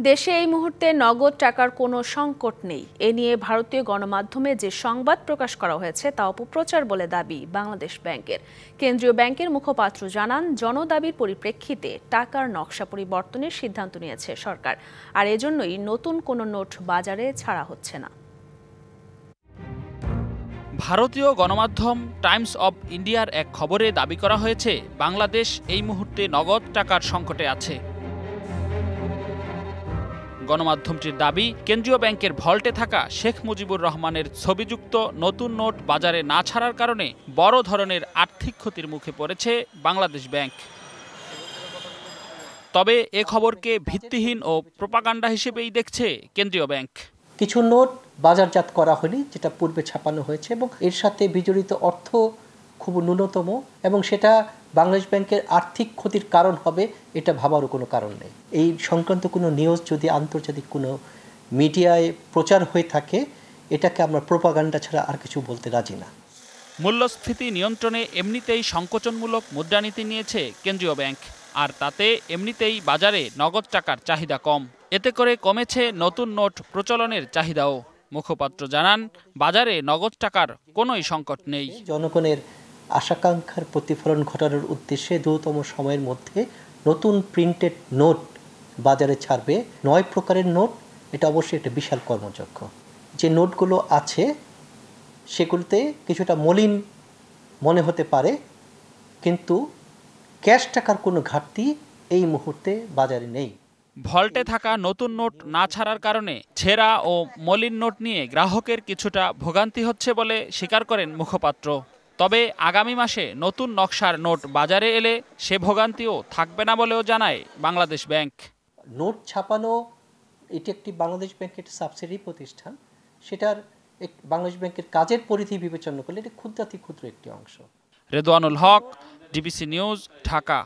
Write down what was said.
দেশে এই মুহূর্তে নগদ টাকার কোনো সংকট নেই। এ নিয়ে ভারতীয় গণমাধ্যমে যে সংবাদ প্রকাশ করা হয়েছে তা অপপ্রচার বলে দাবি বাংলাদেশ ব্যাংকের। কেন্দ্রীয় ব্যাংকের মুখপাত্র জানান, জনদাবির পরিপ্রেক্ষিতে টাকার নকশা পরিবর্তনের সিদ্ধান্ত নিয়েছে সরকার, আর এজন্যই নতুন কোনো নোট বাজারে ছাড়া হচ্ছে না। ভারতীয় গণমাধ্যম টাইমস অব ইন্ডিয়ার এক খবরে দাবি করা হয়েছে, বাংলাদেশ এই মুহূর্তে নগদ টাকার সংকটে আছে। গণমাধ্যমটির দাবি, কেন্দ্রীয় ব্যাংকের ভল্টে থাকা শেখ মুজিবুর রহমানের ছবিযুক্ত নতুন নোট বাজারে না ছাড়ার কারণে বড় ধরনের আর্থিক ক্ষতির মুখে পড়েছে বাংলাদেশ ব্যাংক। তবে এ খবরকে ভিত্তিহীন ও প্রোপাগান্ডা হিসেবেই দেখছে কেন্দ্রীয় ব্যাংক। কিছু নোট বাজারজাত করা হয়নি, যেটা পূর্বে ছাপানো হয়েছে, এবং এর সাথে বিজড়িত অর্থ খুব ন্যূনতম, এবং সেটা বাংলাদেশ ব্যাংকের আর্থিক ক্ষতির কারণ হবে, এটা ভাবারও কোনো কারণ নেই। এই সংক্রান্ত কোনো নিউজ যদি আন্তর্জাতিক কোনো মিডিয়ায় প্রচার হয়ে থাকে, এটাকে আমরা প্রোপাগান্ডা ছাড়া আর কিছু বলতে রাজি না। মূল্যস্ফীতি নিয়ন্ত্রণে এমনিতেই সংকোচনমূলক মুদ্রানীতি নিয়েছে কেন্দ্রীয় ব্যাংক, আর তাতে এমনিতেই বাজারে নগদ টাকার চাহিদা কম। এতে করে কমেছে নতুন নোট প্রচলনের চাহিদাও। মুখপাত্র জানান, বাজারে নগদ টাকার কোনোই সংকট নেই। জনগণের আশাকাঙ্ক্ষার প্রতিফলন ঘটানোর উদ্দেশ্যে দ্রুততম সময়ের মধ্যে নতুন প্রিন্টেড নোট বাজারে ছাড়বে। 9 প্রকারের নোট, এটা অবশ্যই একটা বিশাল কর্মযজ্ঞ। যে নোটগুলো আছে সেগুলোতে কিছুটা মলিন মনে হতে পারে, কিন্তু ক্যাশ টাকার কোনো ঘাটতি এই মুহূর্তে বাজারে নেই। ভল্টে থাকা নতুন নোট না ছাড়ার কারণে ছেঁড়া ও মলিন নোট নিয়ে গ্রাহকের কিছুটা ভোগান্তি হচ্ছে বলে স্বীকার করেন মুখপাত্র। তবে আগামী মাসে নতুন নকশার নোট বাজারে এলে সে ভোগান্তিও থাকবে না বলেও জানায় বাংলাদেশ ব্যাংক। নোট ছাপানো এটি একটি বাংলাদেশ ব্যাংকের সাবসিডারি প্রতিষ্ঠান, সেটার বাংলাদেশ ব্যাংকের কাজের পরিধি বিবেচনা করলে এটি ক্ষুদ্রাতি ক্ষুদ্র একটি অংশ। রেদওয়ানুল হক, ডিবিসি নিউজ, ঢাকা।